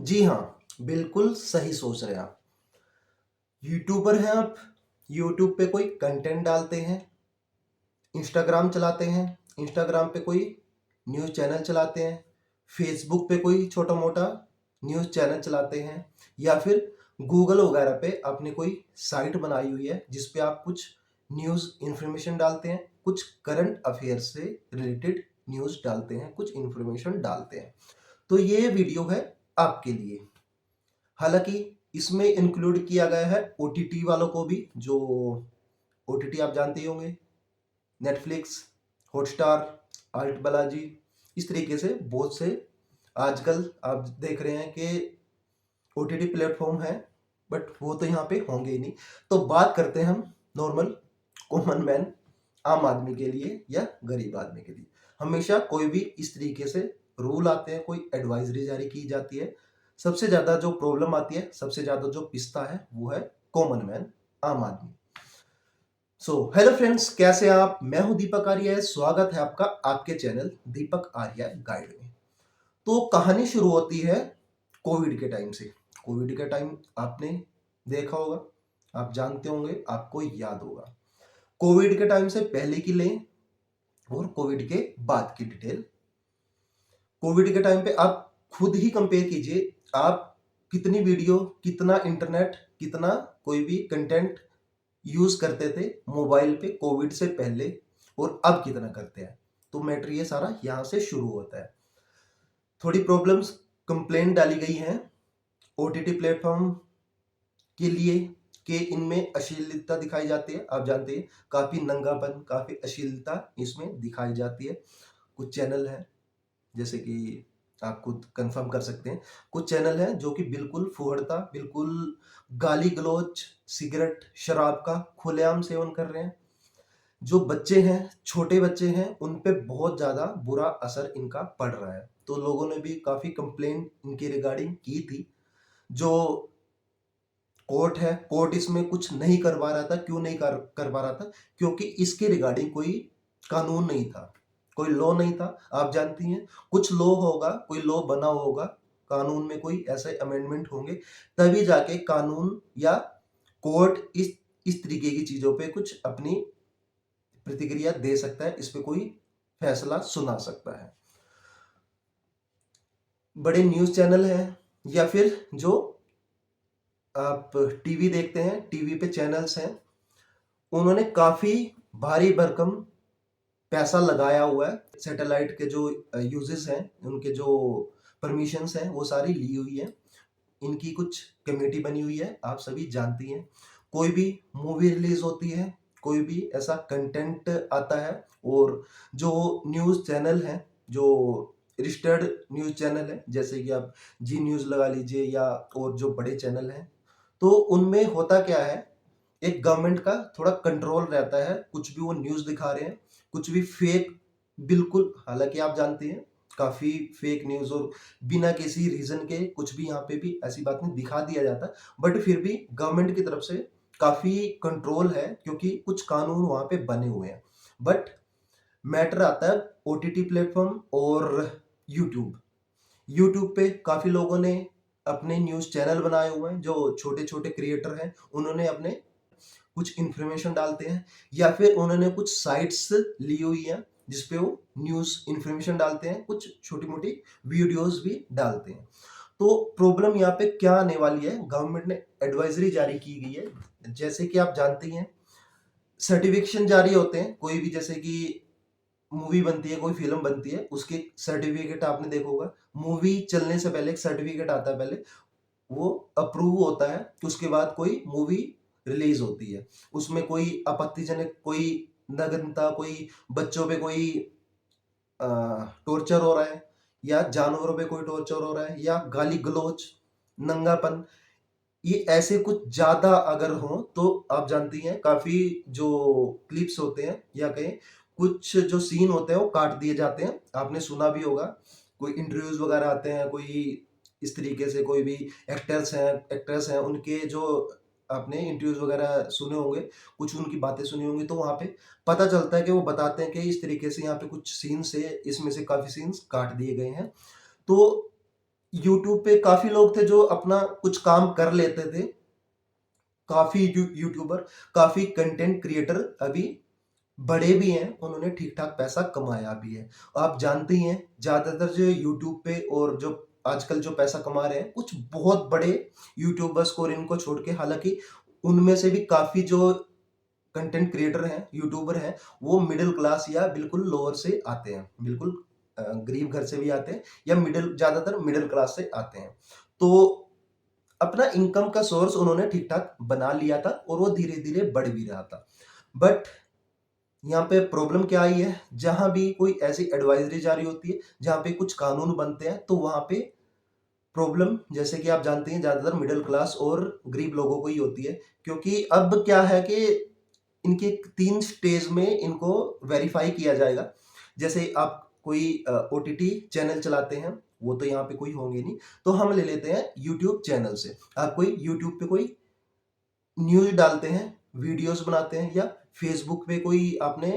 जी हाँ, बिल्कुल सही सोच रहे हैं आप। यूट्यूबर हैं आप, यूट्यूब पे कोई कंटेंट डालते हैं, इंस्टाग्राम चलाते हैं, इंस्टाग्राम पे कोई न्यूज़ चैनल चलाते हैं, फेसबुक पे कोई छोटा-मोटा न्यूज़ चैनल चलाते हैं या फिर गूगल वगैरह पे आपने कोई साइट बनाई हुई है जिस पे आप कुछ न्यूज़ इन्फॉर्मेशन डालते हैं, कुछ करंट अफेयर से रिलेटेड न्यूज़ डालते हैं, कुछ इन्फॉर्मेशन डालते हैं। तो ये वीडियो है आपके लिए। हालाँकि इसमें इंक्लूड किया गया है ओटीटी वालों को भी, जो ओटीटी आप जानते ही होंगे, नेटफ्लिक्स, हॉटस्टार, आल्ट बालाजी, इस तरीके से बहुत से आजकल आप देख रहे हैं कि ओटीटी प्लेटफ़ॉर्म हैं, बट वो तो यहाँ पे होंगे ही नहीं। तो बात करते हैं हम नॉर्मल कॉमन मैन, आम आदमी के लिए या गरीब आदमी के लिए। हमेशा कोई भी इस तरीके से रूल आते हैं, कोई एडवाइज़री जारी की जाती है। सबसे ज़्यादा जो प्रॉब्लम आती है, सबसे ज़्यादा जो पिसता है, वो है कॉमन मैन, आम आदमी। हेलो फ्रेंड्स, कैसे हैं आप? मैं हूँ दीपक आर्य, स्वागत है आपका आपके चैनल दीपक आर्य गाइड में। तो कहानी शुरू होती है कोविड के टाइम से। कोविड के टाइम आपने देखा होगा, आप जानते होंगे, आपको याद होगा। कोविड के टाइम से पहले की लें और कोविड के बाद की डिटेल। कोविड के टाइम पे आप खुद ही कंपेयर कीजिए, आप कितनी वीडियो, कितना इंटरनेट, कितना कोई भी कंटेंट यूज़ करते थे मोबाइल पे कोविड से पहले और अब कितना करते हैं। तो मैटर ये सारा यहाँ से शुरू होता है। थोड़ी प्रॉब्लम्स, कंप्लेंट डाली गई हैं ओटीटी प्लेटफ़ॉर्म के लिए कि इनमें अश्लीलता दिखाई जाती है। आप जानते हैं, काफ़ी नंगापन, काफ़ी अश्लीलता इसमें दिखाई जाती है। कुछ चैनल हैं, जैसे कि आप खुद कंफर्म कर सकते हैं, कुछ चैनल हैं जो कि बिल्कुल फुहड़ता, बिल्कुल गाली-गलौच, सिगरेट, शराब का खुलेआम सेवन कर रहे हैं। जो बच्चे हैं, छोटे बच्चे हैं, उन पे बहुत ज़्यादा बुरा असर इनका पड़ रहा है। तो लोगों ने भी काफ़ी कंप्लेंट इनके रिगार्डिंग की थी। जो कोर्ट है, कोर्ट इसमें कुछ नहीं करवा रहा था। क्यों नहीं करवा रहा था? क्योंकि इसके रिगार्डिंग कोई कानून नहीं था, कोई लॉ नहीं था। आप जानती हैं, कुछ लॉ होगा, कोई लॉ बना होगा, कानून में कोई ऐसे अमेंडमेंट होंगे, तभी जाके कानून या कोर्ट इस तरीके की चीज़ों पे कुछ अपनी प्रतिक्रिया दे सकता है, इस पे कोई फैसला सुना सकता है। बड़े न्यूज़ चैनल हैं या फिर जो आप टीवी देखते हैं, टीवी पे चैनल्स हैं, उन्होंने काफ़ी भारी भरकम पैसा लगाया हुआ है। सैटेलाइट के जो यूज़ेज़ हैं, उनके जो परमिशंस हैं, वो सारी ली हुई है। इनकी कुछ कमेटी बनी हुई है, आप सभी जानती हैं। कोई भी मूवी रिलीज़ होती है, कोई भी ऐसा कंटेंट आता है और जो न्यूज़ चैनल हैं, जो रजिस्टर्ड न्यूज़ चैनल हैं, जैसे कि आप जी न्यूज़ लगा लीजिए या और जो बड़े चैनल हैं, तो उनमें होता क्या है, एक गवर्नमेंट का थोड़ा कंट्रोल रहता है। कुछ भी वो न्यूज़ दिखा रहे हैं, कुछ भी फेक, बिल्कुल, हालाँकि आप जानते हैं, काफ़ी फेक न्यूज़ और बिना किसी रीज़न के कुछ भी यहाँ पे भी ऐसी बात नहीं दिखा दिया जाता। बट फिर भी गवर्नमेंट की तरफ से काफ़ी कंट्रोल है, क्योंकि कुछ कानून वहाँ पे बने हुए हैं। बट मैटर आता है ओटीटी प्लेटफ़ॉर्म और यूट्यूब। यूट्यूब पे काफ़ी लोगों ने अपने न्यूज़ चैनल बनाए हुए हैं, जो छोटे-छोटे क्रिएटर हैं, उन्होंने अपने कुछ इन्फॉर्मेशन डालते हैं या फिर उन्होंने कुछ साइट्स ली हुई हैं, जिस पे वो न्यूज़ इन्फॉर्मेशन डालते हैं, कुछ छोटी-मोटी वीडियोज़ भी डालते हैं। तो प्रॉब्लम यहाँ पे क्या आने वाली है, गवर्नमेंट ने एडवाइज़री जारी की गई है। जैसे कि आप जानते ही हैं, सर्टिफ़िकेशन जारी होते हैं, कोई भी, जैसे कि मूवी बनती है, कोई फ़िल्म बनती है, उसके सर्टिफ़िकेट आपने देखा होगा। मूवी चलने से पहले एक सर्टिफ़िकेट आता है पहले, वो अप्रूव होता है, उसके बाद कोई मूवी रिलीज़ होती है। उसमें कोई आपत्तिजनक, कोई नग्नता, कोई बच्चों पे कोई अ, टॉर्चर हो रहा है या जानवरों पे कोई टॉर्चर हो रहा है या गाली-गलौच, नंगापन, ये ऐसे कुछ ज़्यादा अगर हों, तो आप जानती हैं, काफ़ी जो क्लिप्स होते हैं या कहें कुछ जो सीन होते हैं, वो काट दिए जाते हैं। आपने सुना भी होगा, कोई इंटरव्यूज़ वगैरह आते हैं, कोई इस तरीके से कोई भी एक्टर्स हैं, एक्ट्रेस हैं, उनके जो आपने इंटरव्यूज़ वगैरह सुने होंगे, कुछ उनकी बातें सुनी होंगी, तो वहाँ पे पता चलता है कि वो बताते हैं कि इस तरीके से यहाँ पे कुछ सीन्स है, इसमें से काफ़ी सीन्स काट दिए गए हैं। तो यूट्यूब पे काफ़ी लोग थे जो अपना कुछ काम कर लेते थे। काफ़ी यूट्यूबर, काफ़ी कंटेंट क्रिएटर अभी बड़े भी हैं, उन्होंने ठीक-ठाक पैसा कमाया भी है। आप जानते ही हैं, ज़्यादातर जो यूट्यूब पे और जो आजकल जो पैसा कमा रहे हैं, कुछ बहुत बड़े यूट्यूबर्स को और इनको छोड़ के, हालाँकि उनमें से भी काफ़ी जो कंटेंट क्रिएटर हैं, यूट्यूबर हैं, वो मिडल क्लास या बिल्कुल लोअर से आते हैं। बिल्कुल गरीब घर से भी आते हैं या ज़्यादातर मिडल क्लास से आते हैं। तो अपना इनकम का सोर्स उन्होंने ठीक-ठाक बना लिया था और वो धीरे-धीरे बढ़ भी रहा था। बट यहाँ पे प्रॉब्लम क्या आई है, जहाँ भी कोई ऐसी एडवाइज़री जारी होती है, जहाँ पे कुछ कानून बनते हैं, तो वहाँ पे प्रॉब्लम, जैसे कि आप जानते हैं, ज़्यादातर मिडल क्लास और गरीब लोगों को ही होती है। क्योंकि अब क्या है कि इनके 3 स्टेज में इनको वेरीफ़ाई किया जाएगा। जैसे आप कोई ओटीटी चैनल चलाते हैं, वो तो यहाँ पे कोई होंगे नहीं, तो हम ले लेते हैं यूट्यूब चैनल से। आप कोई यूट्यूब पे कोई न्यूज़ डालते हैं, वीडियोज़ बनाते हैं, या फ़ेसबुक पे कोई आपने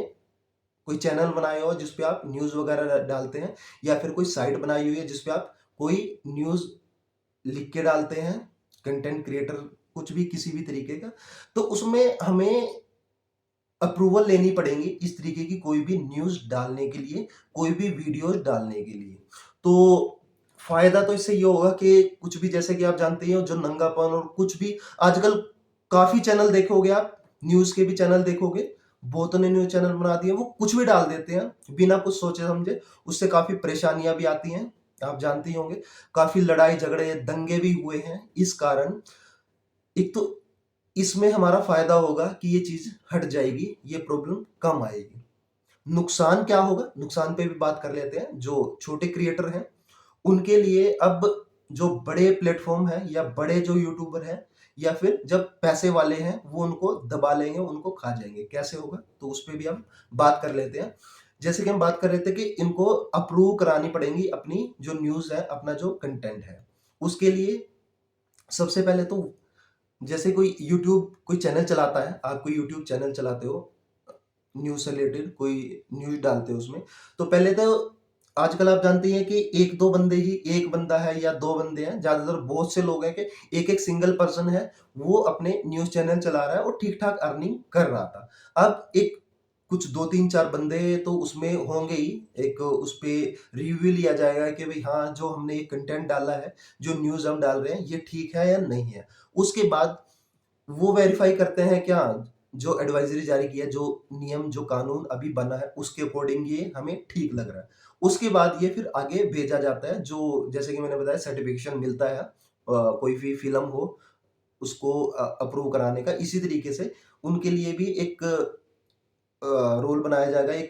कोई चैनल बनाया हो जिस पे आप न्यूज़ वगैरह डालते हैं, या फिर कोई साइट बनाई हुई है जिस पे आप कोई न्यूज़ लिख के डालते हैं, कंटेंट क्रिएटर कुछ भी किसी भी तरीके का, तो उसमें हमें अप्रूवल लेनी पड़ेगी इस तरीके की कोई भी न्यूज़ डालने के लिए, कोई भी वीडियोज़ डालने के लिए। तो फ़ायदा तो इससे ये होगा कि कुछ भी, जैसे कि आप जानते ही हो, जो नंगापन और कुछ भी आजकल काफ़ी चैनल देखोगे आप, न्यूज़ के भी चैनल देखोगे, बहुतों ने न्यूज़ चैनल बना दिए, वो कुछ भी डाल देते हैं, बिना कुछ सोचे-समझे। उससे काफ़ी परेशानियाँ भी आती हैं, आप जानते ही होंगे। काफ़ी लड़ाई-झगड़े, दंगे भी हुए हैं इस कारण। एक तो इसमें हमारा फ़ायदा होगा कि ये चीज़ हट जाएगी, ये प्रॉब्लम कम आएगी। नुकसान क्या होगा? नुकसान पे भी बात कर लेते हैं। जो छोटे क्रिएटर हैं, उनके लिए अब जो बड़े प्लेटफ़ॉर्म हैं या बड़े जो यूट्यूबर हैं, या फिर जब पैसे वाले हैं, वो उनको दबा लेंगे, उनको खा जाएँगे। कैसे होगा? तो उस पे भी हम बात कर लेते हैं। जैसे कि हम बात कर रहे थे कि इनको अप्रूव करानी पड़ेंगी अपनी जो न्यूज़ है, अपना जो कंटेंट है। उसके लिए सबसे पहले तो, जैसे कोई चैनल चलाता है, आप कोई यूट्यूब चैनल चलाते हो, न्यूज़ से रिलेटेड कोई न्यूज़ डालते हो उसमें, तो पहले तो आजकल आप जानते ही हैं कि 1-2 बंदे ही, 1 बंदा है या 2 बंदे हैं, ज़्यादातर बहुत से लोग हैं कि एक-एक सिंगल पर्सन है, वो अपने न्यूज़ चैनल चला रहा है और ठीक-ठाक अर्निंग कर रहा था। अब एक कुछ 2-3-4 बंदे तो उसमें होंगे ही, एक उस पे रिव्यू लिया जाएगा कि भई हाँ, जो हमने ये कंटेंट डाला है, जो न्यूज़ हम डाल रहे हैं, ये ठीक है या नहीं है। उसके बाद वो वेरीफाई करते हैं क्या, जो एडवाइजरी जारी की है, जो नियम, जो कानून अभी बना है, उसके अकॉर्डिंग ये हमें ठीक लग रहा है। उसके बाद ये फिर आगे भेजा जाता है, जो जैसे कि मैंने बताया, सर्टिफिकेशन मिलता है, कोई भी फ़िल्म हो उसको अप्रूव कराने का। इसी तरीके से उनके लिए भी एक रोल बनाया जाएगा, एक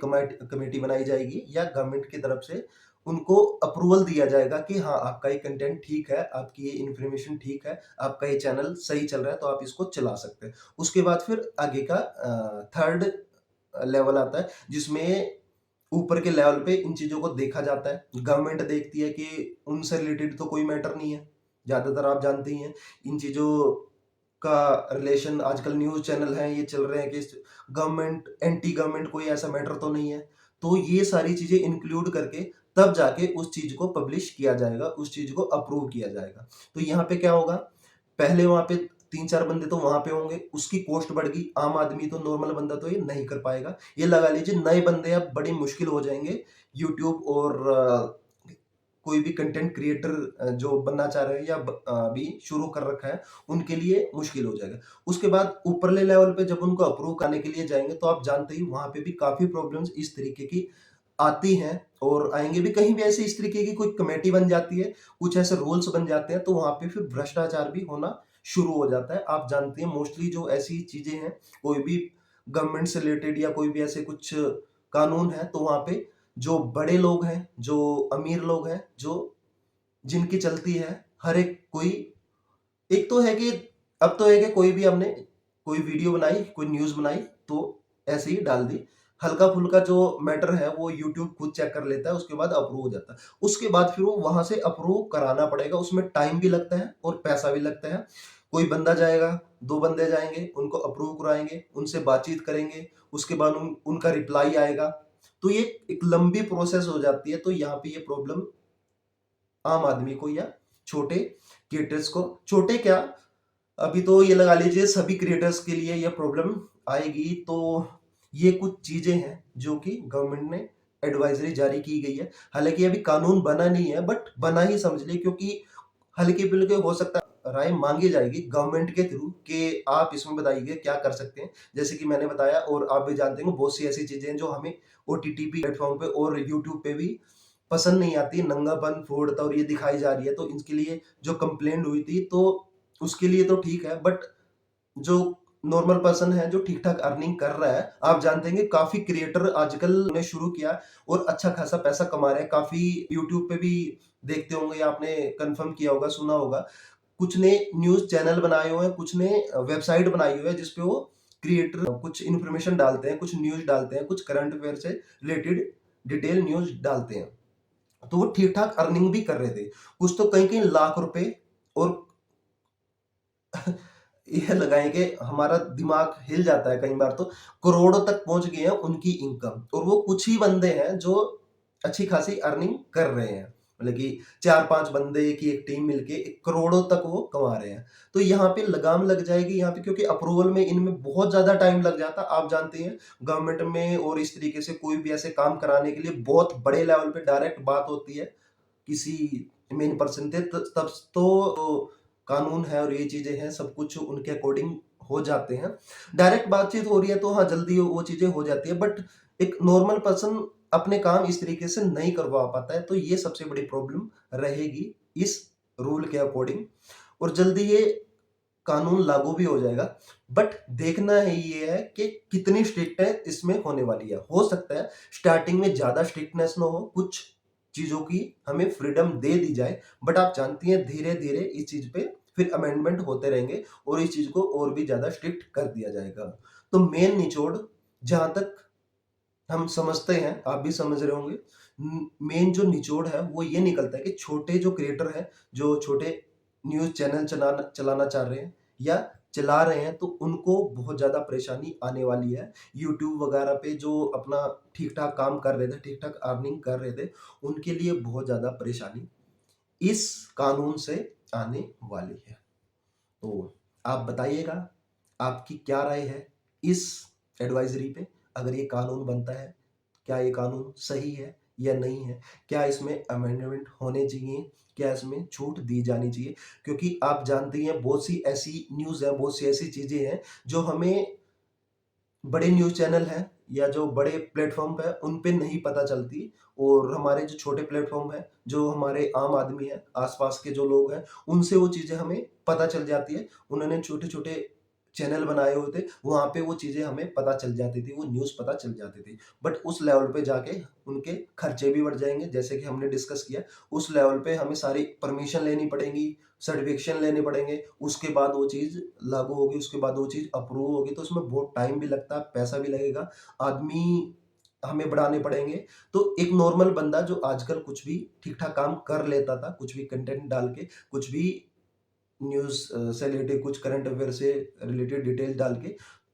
कमेटी बनाई जाएगी, या गवर्नमेंट की तरफ से उनको अप्रूवल दिया जाएगा कि हाँ, आपका ये कंटेंट ठीक है, आपकी ये इन्फॉर्मेशन ठीक है, आपका ये चैनल सही चल रहा है, तो आप इसको चला सकते हैं। उसके बाद फिर आगे का थर्ड लेवल आता है, जिसमें ऊपर के लेवल पे इन चीज़ों को देखा जाता है। गवर्नमेंट देखती है कि उनसे रिलेटेड तो कोई मैटर नहीं है। ज़्यादातर आप जानते ही हैं, इन चीज़ों का रिलेशन आजकल न्यूज़ चैनल हैं, ये चल रहे हैं कि गवर्नमेंट, एंटी गवर्नमेंट कोई ऐसा मैटर तो नहीं है। तो ये सारी चीज़ें इंक्लूड करके तब जाके उस चीज़ को पब्लिश किया जाएगा, उस चीज़ को अप्रूव किया जाएगा। तो यहाँ पे क्या होगा, पहले वहाँ पे 3-4 बंदे तो वहाँ पे होंगे, उसकी कॉस्ट बढ़ गई, आम आदमी तो, नॉर्मल बंदा तो ये नहीं कर पाएगा। ये लगा लीजिए नए बंदे अब बड़ी मुश्किल हो जाएँगे, यूट्यूब और कोई भी कंटेंट क्रिएटर जो बनना चाह रहे हैं या अभी शुरू कर रखा है, उनके लिए मुश्किल हो जाएगा। उसके बाद ऊपरले लेवल पे जब उनको अप्रूव कराने के लिए जाएँगे, तो आप जानते ही, वहाँ पे भी काफ़ी प्रॉब्लम्स इस तरीके की आती हैं और आएँगे भी। कहीं भी ऐसे इस तरीके की कोई कमेटी बन जाती है, कुछ ऐसे रूल्स बन जाते हैं, तो वहाँ पे फिर भ्रष्टाचार भी होना शुरू हो जाता है। आप जानते हैं, मोस्टली जो ऐसी चीज़ें हैं, कोई भी गवर्नमेंट से रिलेटेड या कोई भी ऐसे कुछ कानून है, तो वहाँ पे जो बड़े लोग हैं, जो अमीर लोग हैं, जो जिनकी चलती है, हर एक कोई, एक तो है कि अब तो है कि कोई भी हमने कोई वीडियो बनाई, कोई न्यूज़ बनाई, तो ऐसे ही डाल दी। हल्का-फुल्का जो मैटर है, वो यूट्यूब खुद चेक कर लेता है, उसके बाद अप्रूव हो जाता है। उसके बाद फिर वो वहाँ से अप्रूव कराना पड़ेगा, उसमें टाइम भी लगता है और पैसा भी लगता है। कोई बंदा जाएगा, 2 बंदे जाएँगे, उनको अप्रूव कराएँगे, उनसे बातचीत करेंगे, उसके बाद उनका रिप्लाई आएगा। तो ये एक लंबी प्रोसेस हो जाती है, तो यहाँ पे ये प्रॉब्लम आम आदमी को या छोटे क्रिएटर्स को, छोटे क्या, अभी तो ये लगा लीजिए सभी क्रिएटर्स के लिए ये प्रॉब्लम आएगी। तो ये कुछ चीजें हैं जो कि गवर्नमेंट ने एडवाइजरी जारी की गई है। हालांकि अभी कानून बना नहीं है, बट बना ही समझ लिए, क्योंकि हल्के फुल्के हो सकता है राय मांगी जाएगी गवर्नमेंट के थ्रू कि आप इसमें बताइए क्या कर सकते हैं। जैसे कि मैंने बताया, और आप भी जानते हैं बहुत सी ऐसी चीजें हैं जो हमें ओटीटी प्लेटफॉर्म पे और यूट्यूब पे भी पसंद नहीं आती, नंगापन, फूडता और ये दिखाई जा रही है। तो इनके लिए जो कंप्लेंट हुई थी, तो उसके लिए तो ठीक है, बट जो नॉर्मल पर्सन है जो ठीक ठाक अर्निंग कर रहा है, आप जानते हैं कि काफी क्रिएटर आजकल ने शुरू किया और अच्छा खासा पैसा कमा रहे हैं। काफी यूट्यूब पे भी देखते होंगे, आपने कंफर्म किया होगा, सुना होगा, कुछ ने न्यूज चैनल बनाए हुए हैं, कुछ ने वेबसाइट बनाई हुई है जिसपे वो क्रिएटर कुछ इन्फॉर्मेशन डालते हैं, कुछ न्यूज डालते हैं, कुछ करंट अफेयर से रिलेटेड डिटेल न्यूज डालते हैं। तो वो ठीक ठाक अर्निंग भी कर रहे थे, कुछ तो कहीं कहीं लाख रुपए, और ये लगाएं कि हमारा दिमाग हिल जाता है कई बार, तो करोड़ों तक पहुंच गए हैं उनकी इनकम। और वो कुछ ही बंदे हैं जो अच्छी खासी अर्निंग कर रहे हैं, मतलब कि 4-5 बंदे की एक टीम मिलके करोड़ों तक वो कमा रहे हैं। तो यहाँ पे लगाम लग जाएगी यहाँ पे, क्योंकि अप्रूवल में इनमें बहुत ज्यादा टाइम लग जाता है। आप जानते हैं गवर्नमेंट में, और इस तरीके से कोई भी ऐसे काम कराने के लिए बहुत बड़े लेवल पे डायरेक्ट बात होती है किसी मेन पर्सन थे, तब तो कानून है और ये चीजें हैं, सब कुछ उनके अकॉर्डिंग हो जाते हैं। डायरेक्ट बातचीत हो रही है तो हाँ जल्दी वो चीजें हो जाती है, बट एक नॉर्मल पर्सन अपने काम इस तरीके से नहीं करवा पाता है। तो ये सबसे बड़ी प्रॉब्लम रहेगी इस रूल के अकॉर्डिंग, और जल्दी ये कानून लागू भी हो जाएगा। बट देखना है ये है कि कितनी स्ट्रिक्ट है इसमें होने वाली है। हो सकता है स्टार्टिंग में ज्यादा स्ट्रिक्टनेस ना हो, कुछ चीजों की हमें फ्रीडम दे दी जाए, बट आप जानती हैं धीरे धीरे इस चीज पे फिर अमेंडमेंट होते रहेंगे और इस चीज को और भी ज्यादा स्ट्रिक्ट कर दिया जाएगा। तो मेन निचोड़ जहां तक हम समझते हैं, आप भी समझ रहे होंगे, मेन जो निचोड़ है वो ये निकलता है कि छोटे जो क्रिएटर हैं, जो छोटे न्यूज चैनल चलाना चलाना चाह रहे हैं या चला रहे हैं, तो उनको बहुत ज्यादा परेशानी आने वाली है। यूट्यूब वगैरह पे जो अपना ठीक ठाक काम कर रहे थे, ठीक ठाक अर्निंग कर रहे थे, उनके लिए बहुत ज्यादा परेशानी इस कानून से आने वाली है। तो आप बताइएगा आपकी क्या राय है इस एडवाइजरी पे। अगर ये कानून बनता है, क्या ये कानून सही है या नहीं है? क्या इसमें अमेंडमेंट होने चाहिए? क्या इसमें छूट दी जानी चाहिए? क्योंकि आप जानते हैं बहुत सी ऐसी न्यूज़ है, बहुत सी ऐसी चीज़ें हैं जो हमें बड़े न्यूज़ चैनल हैं या जो बड़े प्लेटफ़ॉर्म पे है, उन पे नहीं पता चलती, और हमारे जो छोटे प्लेटफ़ॉर्म हैं, जो हमारे आम आदमी हैं, आस-पास के जो लोग हैं, उनसे वो चीज़ें हमें पता चल जाती है। उन्होंने छोटे-छोटे चैनल बनाए हुए थे, वहाँ पे वो चीज़ें हमें पता चल जाती थी, वो न्यूज़ पता चल जाती थी। बट उस लेवल पे जाके उनके खर्चे भी बढ़ जाएँगे, जैसे कि हमने डिस्कस किया। उस लेवल पे हमें सारी परमिशन लेनी पड़ेंगी, सर्टिफ़िकेशन लेने पड़ेंगे, उसके बाद वो चीज़ लागू होगी, उसके बाद वो चीज़ अप्रूव होगी। तो उसमें बहुत टाइम भी लगता है, पैसा भी लगेगा, आदमी हमें बढ़ाने पड़ेंगे। तो एक नॉर्मल बंदा जो आजकल कुछ भी ठीक-ठाक काम कर लेता था, कुछ भी कंटेंट डाल के, कुछ भी न्यूज़ से रिलेटेड, कुछ करंट अफेयर से रिलेटेड डिटेल डाल के,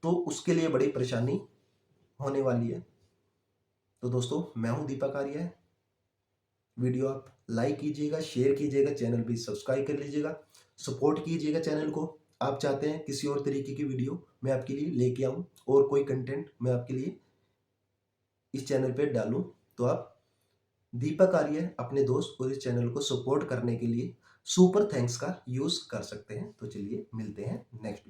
तो उसके लिए बड़ी परेशानी होने वाली है। तो दोस्तों, मैं हूँ दीपक आर्य। वीडियो आप लाइक कीजिएगा, शेयर कीजिएगा, चैनल भी सब्सक्राइब कर लीजिएगा, सपोर्ट कीजिएगा चैनल को। आप चाहते हैं किसी और तरीके की वीडियो मैं आपके लिए लेके आऊँ, और कोई कंटेंट मैं आपके लिए इस चैनल पे डालूँ, तो आप दीपक आर्य अपने दोस्त और इस चैनल को सपोर्ट करने के लिए सुपर थैंक्स का यूज़ कर सकते हैं। तो चलिए मिलते हैं नेक्स्ट